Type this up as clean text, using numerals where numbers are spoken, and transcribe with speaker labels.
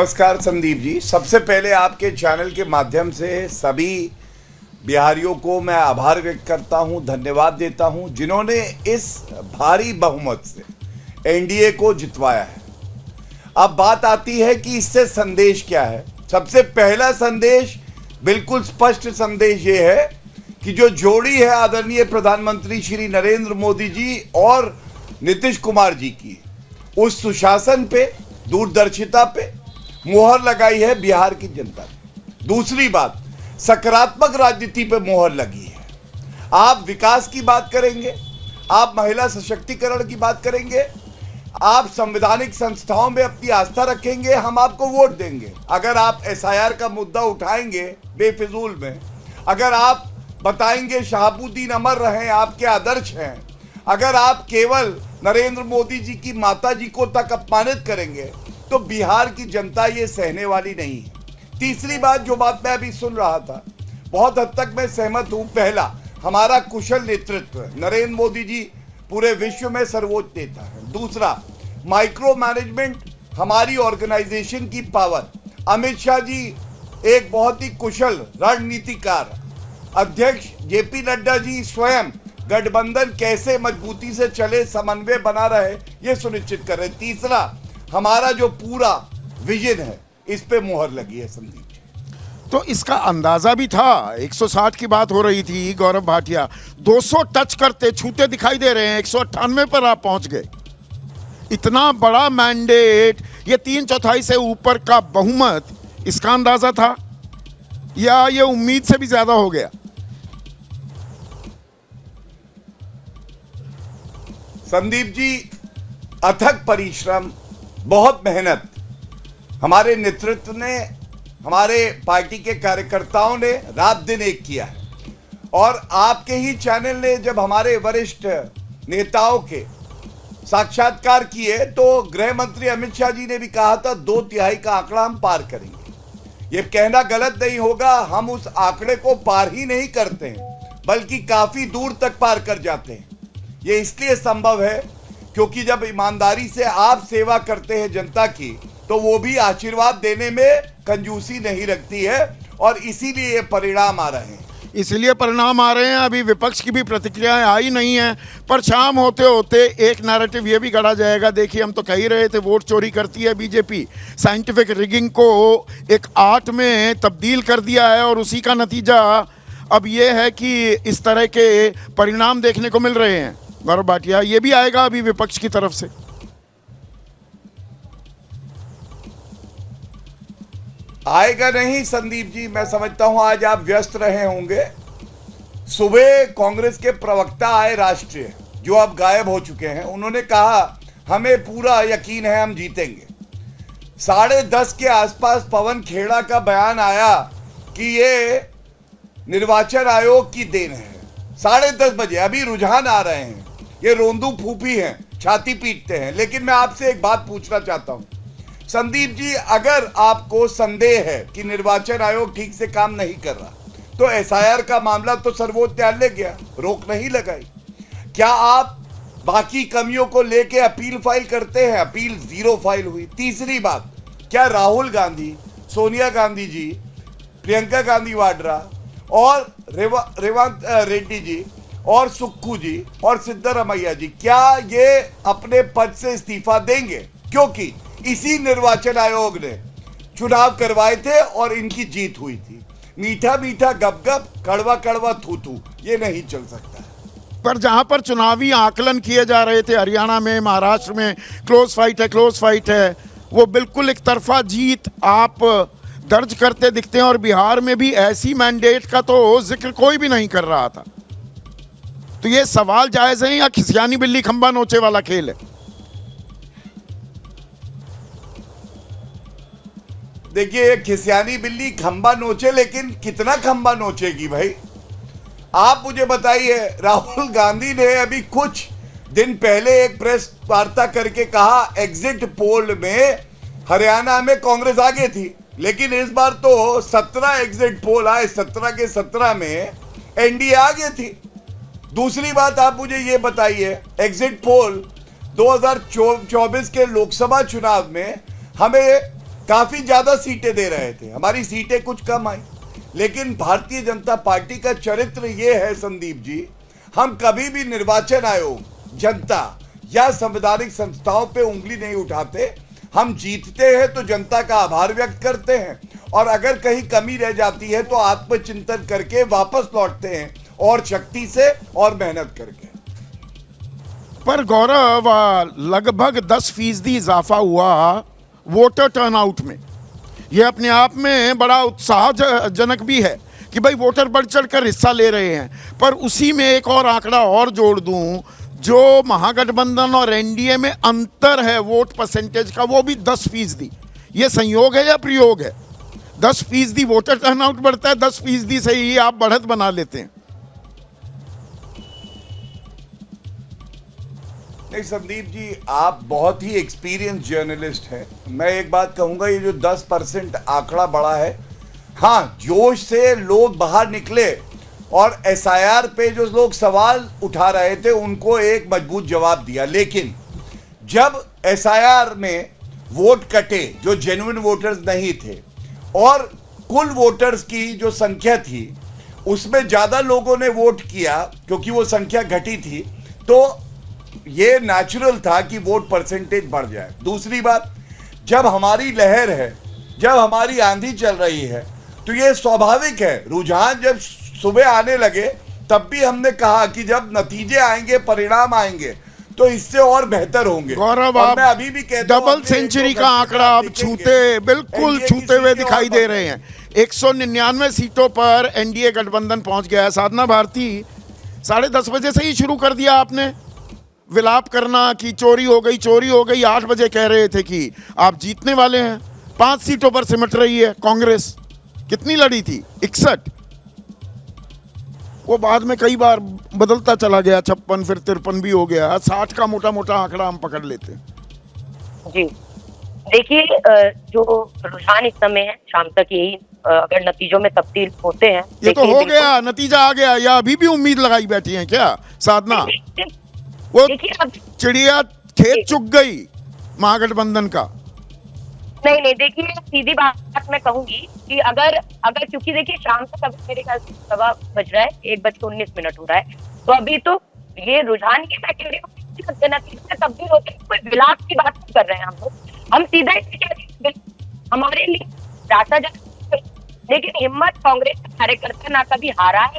Speaker 1: नमस्कार संदीप जी। सबसे पहले आपके चैनल के माध्यम से सभी बिहारियों को मैं आभार व्यक्त करता हूं, धन्यवाद देता हूं जिन्होंने इस भारी बहुमत से एनडीए को जितवाया है। अब बात आती है कि इससे संदेश क्या है। सबसे पहला संदेश, बिल्कुल स्पष्ट संदेश ये है कि जो जोड़ी है आदरणीय प्रधानमंत्री श्री नरेंद्र मोदी जी और नीतीश कुमार जी की, उस सुशासन पे, दूरदर्शिता पे मोहर लगाई है बिहार की जनता ने। दूसरी बात, सकारात्मक राजनीति पे मोहर लगी है। आप विकास की बात करेंगे, आप महिला सशक्तिकरण की बात करेंगे, आप संवैधानिक संस्थाओं में अपनी आस्था रखेंगे, हम आपको वोट देंगे। अगर आप एसआईआर का मुद्दा उठाएंगे बेफिजूल में, अगर आप बताएंगे शहाबुद्दीन अमर रहे, आपके आदर्श हैं, अगर आप केवल नरेंद्र मोदी जी की माता जी को तक अपमानित करेंगे, तो बिहार की जनता ये सहने वाली नहीं है। तीसरी बात, जो बात मैं अभी सुन रहा था, बहुत हद तक मैं सहमत हूं। पहला, हमारा कुशल नेतृत्व है। नरेंद्र मोदी जी पूरे विश्व में सर्वोच्च नेता है। दूसरा, माइक्रो मैनेजमेंट, हमारी ऑर्गेनाइजेशन की पावर। अमित शाह जी एक बहुत ही कुशल रणनीतिकार, अध्यक्ष जेपी नड्डा जी स्वयं गठबंधन कैसे मजबूती से चले, समन्वय बना रहे, ये सुनिश्चित कर रहे। तीसरा, हमारा जो पूरा विजन है, इस पे मोहर लगी है संदीप जी।
Speaker 2: तो इसका अंदाजा भी था। 160 की बात हो रही थी, गौरव भाटिया 200 टच करते छूते दिखाई दे रहे हैं, 198 पर आप पहुंच गए। इतना बड़ा मैंडेट, ये 3/4 से ऊपर का बहुमत, इसका अंदाजा था या ये उम्मीद से भी ज्यादा हो गया?
Speaker 1: संदीप जी, अथक परिश्रम, बहुत मेहनत हमारे नेतृत्व ने, हमारे पार्टी के कार्यकर्ताओं ने रात दिन एक किया है। और आपके ही चैनल ने जब हमारे वरिष्ठ नेताओं के साक्षात्कार किए, तो गृह मंत्री अमित शाह जी ने भी कहा था 2/3 का आंकड़ा हम पार करेंगे। ये कहना गलत नहीं होगा, हम उस आंकड़े को पार ही नहीं करते हैं, बल्कि काफी दूर तक पार कर जाते हैं। ये इसलिए संभव है क्योंकि जब ईमानदारी से आप सेवा करते हैं जनता की, तो वो भी आशीर्वाद देने में कंजूसी नहीं रखती है, और इसीलिए ये परिणाम आ रहे हैं।
Speaker 2: इसलिए परिणाम आ रहे हैं। अभी विपक्ष की भी प्रतिक्रियाएं आई नहीं है, पर शाम होते होते एक नैरेटिव ये भी गढ़ा जाएगा। देखिए, हम तो कह ही रहे थे वोट चोरी करती है बीजेपी, साइंटिफिक रिगिंग को एक आर्ट में तब्दील कर दिया है, और उसी का नतीजा अब ये है कि इस तरह के परिणाम देखने को मिल रहे हैं। गौरव भाटिया, ये भी आएगा अभी विपक्ष की तरफ से?
Speaker 1: आएगा नहीं संदीप जी, मैं समझता हूं आज आप व्यस्त रहे होंगे। सुबह कांग्रेस के प्रवक्ता आए राष्ट्रीय, जो अब गायब हो चुके हैं। उन्होंने कहा हमें पूरा यकीन है हम जीतेंगे। 10:30 के आसपास पवन खेड़ा का बयान आया कि ये निर्वाचन आयोग की देन है। 10:30 बजे, अभी रुझान आ रहे हैं, ये रोंदू फूफी हैं, छाती पीटते हैं। लेकिन मैं आपसे एक बात पूछना चाहता हूं संदीप जी, अगर आपको संदेह है कि निर्वाचन आयोग ठीक से काम नहीं कर रहा, तो एसआईआर का मामला तो सर्वोच्च न्यायालय गया, रोक नहीं लगाई। क्या आप बाकी कमियों को लेके अपील फाइल करते हैं? अपील 0 फाइल हुई। तीसरी बात, क्या राहुल गांधी, सोनिया गांधी जी, प्रियंका गांधी वाड्रा और रेवंत रेड्डी जी और सुक्खू जी और सिद्धरामैया जी, क्या ये अपने पद से इस्तीफा देंगे? क्योंकि इसी निर्वाचन आयोग ने चुनाव करवाए थे और इनकी जीत हुई थी। मीठा मीठा गपगप, कड़वा कड़वा थू थू, ये नहीं चल सकता है।
Speaker 2: पर जहां पर चुनावी आकलन किए जा रहे थे, हरियाणा में, महाराष्ट्र में, क्लोज फाइट है, वो बिल्कुल एक तरफा जीत आप दर्ज करते दिखते हैं। और बिहार में भी ऐसी मैंडेट का तो जिक्र कोई भी नहीं कर रहा था। तो ये सवाल जायज है या खिसियानी बिल्ली खंबा नोचे वाला खेल है?
Speaker 1: देखिए, खिसियानी बिल्ली खंबा नोचे, लेकिन कितना खंबा नोचेगी भाई? आप मुझे बताइए। राहुल गांधी ने अभी कुछ दिन पहले एक प्रेस वार्ता करके कहा एग्जिट पोल में हरियाणा में कांग्रेस आगे थी, लेकिन इस बार तो 17 एग्जिट पोल आए, 17 के 17 में एनडीए आगे थी। दूसरी बात, आप मुझे ये बताइए, एग्जिट पोल 2024 के लोकसभा चुनाव में हमें काफी ज्यादा सीटें दे रहे थे, हमारी सीटें कुछ कम आई। लेकिन भारतीय जनता पार्टी का चरित्र ये है संदीप जी, हम कभी भी निर्वाचन आयोग, जनता या संवैधानिक संस्थाओं पे उंगली नहीं उठाते। हम जीतते हैं तो जनता का आभार व्यक्त करते हैं, और अगर कहीं कमी रह जाती है तो आत्मचिंतन करके वापस लौटते हैं, और शक्ति से और मेहनत करके।
Speaker 2: पर गौरव, लगभग 10% इजाफा हुआ वोटर टर्नआउट में। यह अपने आप में बड़ा उत्साहजनक भी है कि भाई वोटर बढ़ चढ़ कर हिस्सा ले रहे हैं। पर उसी में एक और आंकड़ा और जोड़ दूं, जो महागठबंधन और एनडीए में अंतर है वोट परसेंटेज का, वो भी 10%। ये संयोग है या प्रयोग है? 10% वोटर टर्नआउट बढ़ता है, 10% से ही आप बढ़त बना लेते हैं।
Speaker 1: नहीं संदीप जी, आप बहुत ही एक्सपीरियंस जर्नलिस्ट हैं। मैं एक बात कहूंगा, ये जो 10% आंकड़ा बढ़ा है, हाँ जोश से लोग बाहर निकले और एसआईआर पे जो लोग सवाल उठा रहे थे उनको एक मजबूत जवाब दिया। लेकिन जब एसआईआर में वोट कटे जो जेन्युइन वोटर्स नहीं थे, और कुल वोटर्स की जो संख्या थी उसमें ज्यादा लोगों ने वोट किया क्योंकि वो संख्या घटी थी, तो ये नेचुरल था कि वोट परसेंटेज बढ़ जाए। दूसरी बात, जब हमारी लहर है, जब हमारी आंधी चल रही है, तो ये स्वाभाविक है। रुझान जब सुबह आने लगे तब भी हमने कहा कि जब नतीजे आएंगे, परिणाम आएंगे, तो इससे और बेहतर होंगे।
Speaker 2: गौरव,
Speaker 1: और
Speaker 2: आप
Speaker 1: मैं अभी भी कहता हूं,
Speaker 2: डबल सेंचुरी का आंकड़ा आप छूते, बिल्कुल छूते हुए दिखाई दे रहे हैं। 199 सीटों पर एनडीए गठबंधन पहुंच गया है। साधना भारती, 10:30 बजे से ही शुरू कर दिया आपने विलाप करना कि चोरी हो गई, चोरी हो गई। 8 बजे कह रहे थे कि आप जीतने वाले हैं। 5 सीटों पर सिमट रही है कांग्रेस। कितनी लड़ी थी? 61। वो बाद में कई बार बदलता चला गया, 56 फिर 53 भी हो गया। 60 का मोटा मोटा आंकड़ा हम पकड़ लेते हैं।
Speaker 3: जी देखिए, जो रुझान इस समय है शाम तक यही अगर नतीजों में तब्दील होते हैं।
Speaker 2: ये तो हो गया, नतीजा आ गया, या अभी भी उम्मीद लगाई बैठी है क्या साधना? वो
Speaker 3: देखिए,
Speaker 2: चिड़िया खेत चुग गई महागठबंधन का।
Speaker 3: नहीं, देखिए सीधी बात मैं कहूंगी कि अगर क्योंकि देखिए शाम तक अभी मेरे ख्याल से 1:15 बज रहा है, 1:19 हो रहा है, तो अभी तो ये रुझान की मैं कह रही हूँ नतीजे तब्दील होते हैं, कोई विलाप की बात नहीं कर रहे हैं हम लोग। हम सीधा इसे कह रहे हैं, हमारे लिए आशाजनक, लेकिन हिम्मत कांग्रेस का कार्यकर्ता ना कभी हारा है